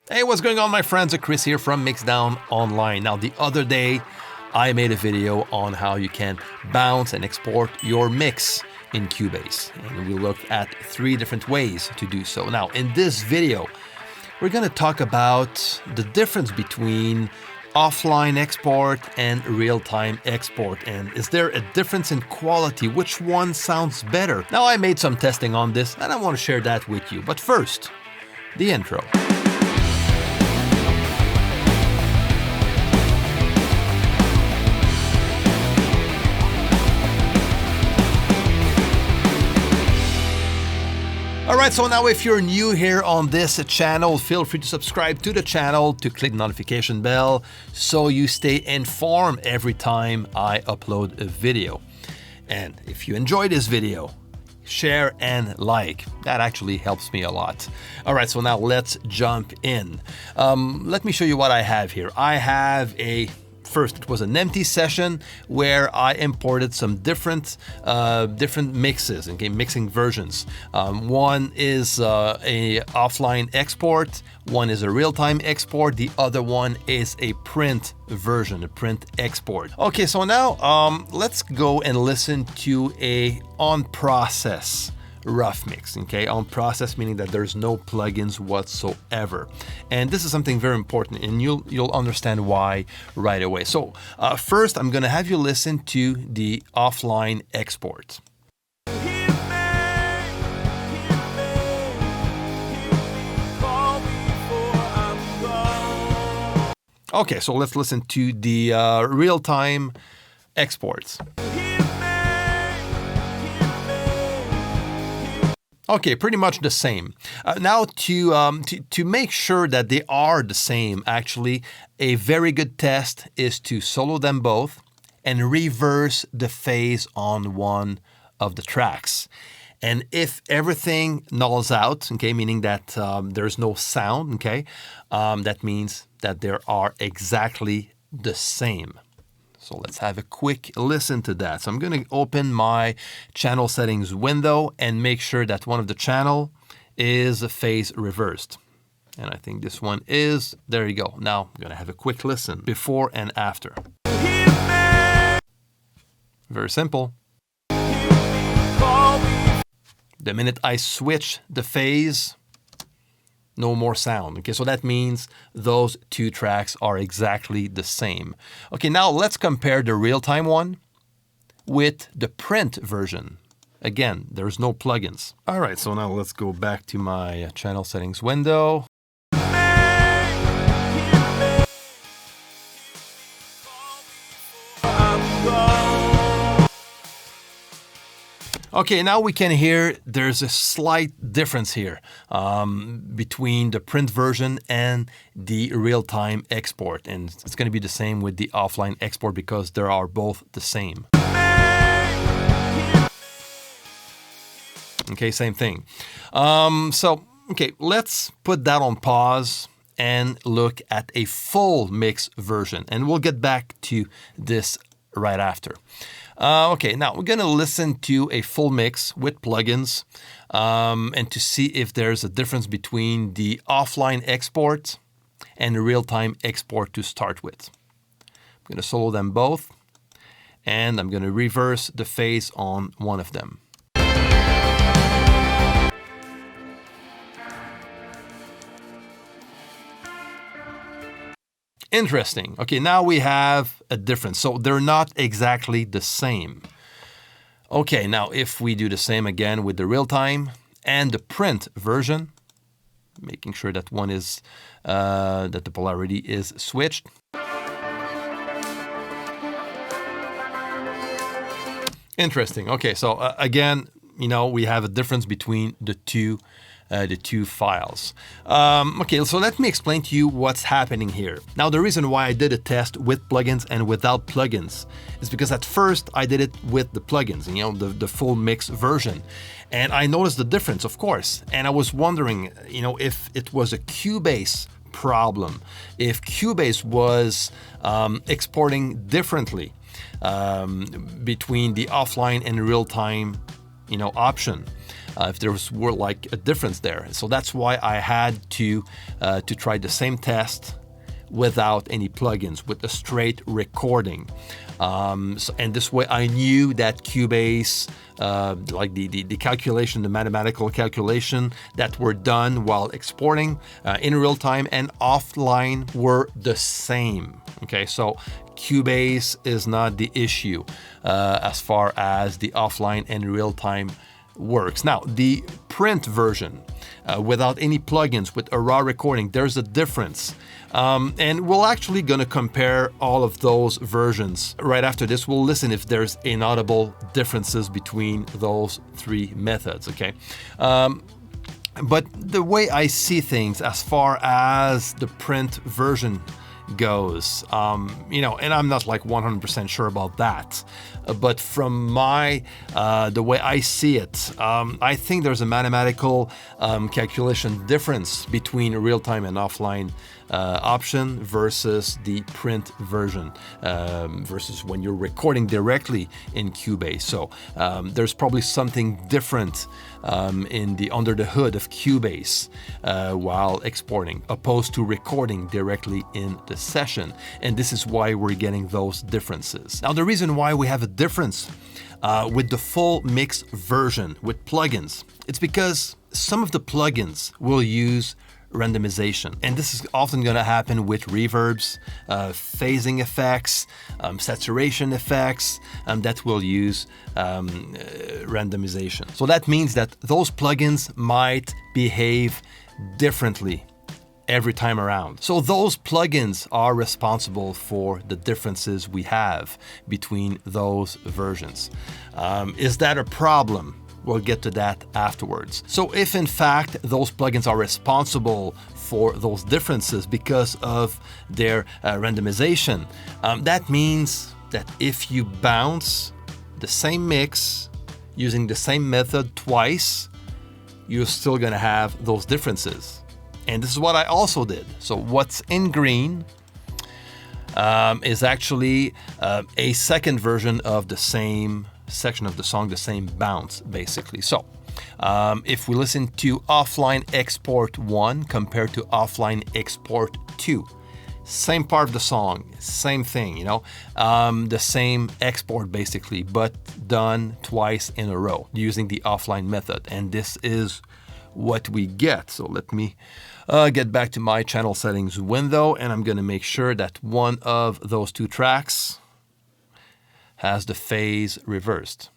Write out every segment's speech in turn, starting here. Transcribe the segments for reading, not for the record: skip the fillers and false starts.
Hey, what's going on, my friends? Chris here from MIXDOWN Online. Now, the other day, I made a video on how you can bounce and export your mix in CUBASE. And we looked at 3 different ways to do so. Now, in this video, we're going to talk about the difference between offline export and real-time export. And is there a difference in quality? Which one sounds better? Now, I made some testing on this, and I want to share that with you. But first, the intro. Alright, so now if you're new here on this channel, feel free to subscribe to the channel, to click the notification bell so you stay informed every time I upload a video. And if you enjoy this video, share and like. That actually helps me a lot. Alright, so now let's jump in. Let me show you what I have here. I have First, it was an empty session where I imported some different mixes, okay, mixing versions. One is a offline export, one is a real-time export, the other one is a print version, a print export. Okay, so now let's go and listen to a on-process rough mix, okay? On process meaning that there's no plugins whatsoever. And this is something very important, and you'll understand why right away. So first, I'm gonna have you listen to the offline export. Okay, so let's listen to the real-time exports. Okay, pretty much the same. Now to make sure that they are the same, actually, a very good test is to solo them both and reverse the phase on one of the tracks. And if everything nulls out, okay, meaning that there's no sound, okay, that means that they are exactly the same. So let's have a quick listen to that. So I'm going to open my channel settings window and make sure that one of the channel is phase reversed. And I think this one is. There you go. Now I'm going to have a quick listen before and after. Very simple. The minute I switch the phase, no more sound. Okay, so that means those 2 tracks are exactly the same. Okay, now let's compare the real-time one with the print version. Again, there's no plugins. All right, so now let's go back to my channel settings window. Okay, now we can hear there's a slight difference here between the print version and the real-time export. And it's going to be the same with the offline export because they are both the same. Okay, same thing. Okay, let's put that on pause and look at a full mix version. And we'll get back to this right after. Okay, now we're going to listen to a full mix with plugins and to see if there's a difference between the offline export and the real-time export to start with. I'm going to solo them both, and I'm going to reverse the phase on one of them. Interesting. Okay, now we have a difference. So they're not exactly the same. Okay, now if we do the same again with the real-time and the print version, making sure that one is, that the polarity is switched. Interesting. Okay, so again, we have a difference between the two files. Okay, so let me explain to you what's happening here. Now, the reason why I did a test with plugins and without plugins is because at first I did it with the plugins, the full mix version. And I noticed the difference, of course. And I was wondering, if it was a CUBASE problem, if CUBASE was exporting differently between the offline and real-time option. If there were like a difference there. So that's why I had to try the same test without any plugins, with a straight recording. And this way I knew that CUBASE, like the calculation, the mathematical calculation that were done while exporting in real time and offline were the same. Okay, so CUBASE is not the issue as far as the offline and real time works. Now, the print version, without any plugins, with a raw recording, there's a difference. And we're actually going to compare all of those versions. Right after this, we'll listen if there's inaudible differences between those three methods, okay? But the way I see things as far as the print version goes, and I'm not like 100% sure about that, but from the way I see it, I think there's a mathematical calculation difference between real-time and offline option versus the print version, versus when you're recording directly in CUBASE. So there's probably something different under the hood of CUBASE while exporting, opposed to recording directly in the session. And this is why we're getting those differences. Now, the reason why we have a difference with the full mix version with plugins, it's because some of the plugins will use randomization. And this is often going to happen with reverbs, phasing effects, saturation effects that will use randomization. So that means that those plugins might behave differently every time around. So those plugins are responsible for the differences we have between those versions. Is that a problem? We'll get to that afterwards. So if in fact those plugins are responsible for those differences because of their randomization, that means that if you bounce the same mix using the same method twice, you're still gonna have those differences. And this is what I also did. So what's in green is actually a second version of the same section of the song, the same bounce, basically. So if we listen to offline export 1 compared to offline export 2, same part of the song, same thing, the same export basically, but done twice in a row using the offline method. And this is what we get. So let me get back to my channel settings window, and I'm going to make sure that one of those two tracks has the phase reversed.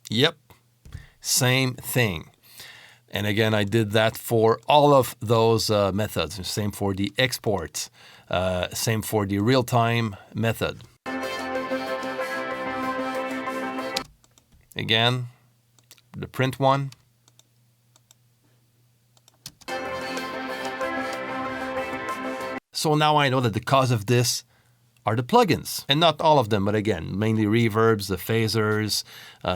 Yep, same thing. And again, I did that for all of those methods. Same for the export, same for the real-time method. Again, the print one. So now I know that the cause of this are the plugins, and not all of them, but again, mainly reverbs, the phasers,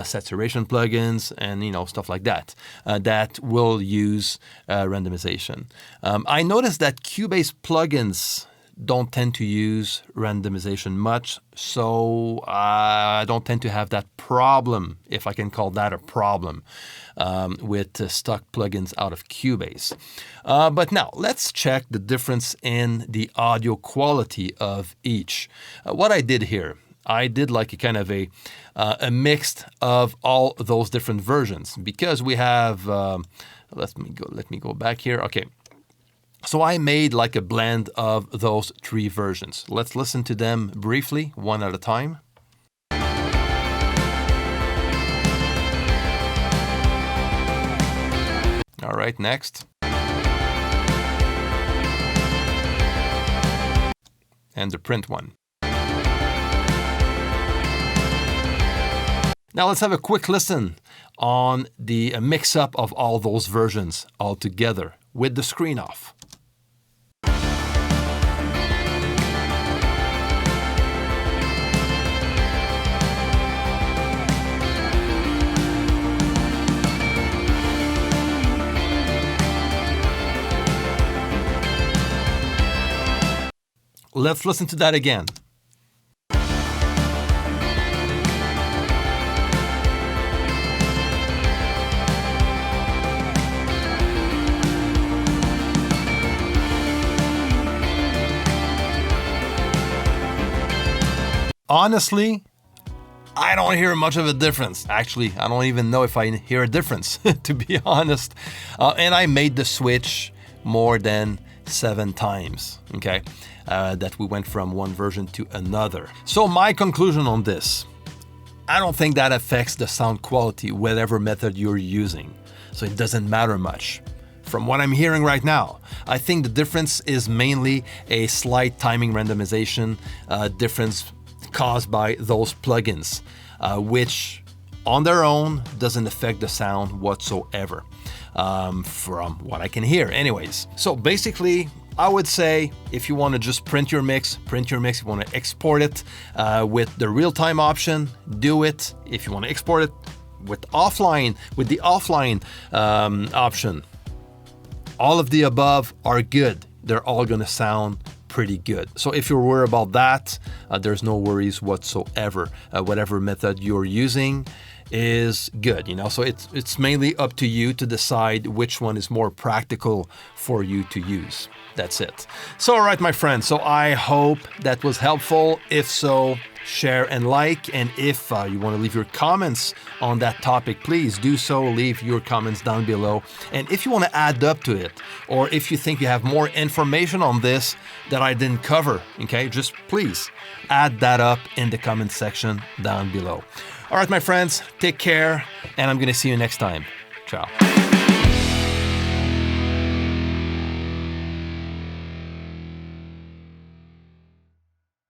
saturation plugins, and stuff like that, that will use randomization. I noticed that CUBASE plugins don't tend to use randomization much, so I don't tend to have that problem, if I can call that a problem, with stock plugins out of CUBASE. But now, let's check the difference in the audio quality of each. What I did here, I did like a kind of a mix of all those different versions, because we have, let me go back here, okay. So I made like a blend of those three versions. Let's listen to them briefly, one at a time. All right, next. And the print one. Now let's have a quick listen on the mix-up of all those versions all together with the screen off. Let's listen to that again. Honestly, I don't hear much of a difference. Actually, I don't even know if I hear a difference, to be honest. And I made the switch more than 7 times, okay? That we went from one version to another. So my conclusion on this, I don't think that affects the sound quality, whatever method you're using. So it doesn't matter much. From what I'm hearing right now, I think the difference is mainly a slight timing randomization difference caused by those plugins, which on their own doesn't affect the sound whatsoever, from what I can hear anyways. So basically, I would say if you want to just print your mix. If you want to export it with the real-time option, do it. If you want to export it with the offline option, all of the above are good. They're all going to sound pretty good. So if you're worried about that, there's no worries whatsoever. Whatever method you're using is good, so it's mainly up to you to decide which one is more practical for you to use. That's it. So all right, my friends, so I hope that was helpful. If so, share and like, and if you want to leave your comments on that topic, please do so. Leave your comments down below. And if you want to add up to it, or if you think you have more information on this that I didn't cover, okay, just please add that up in the comment section down below. All right, my friends, take care, and I'm going to see you next time. Ciao.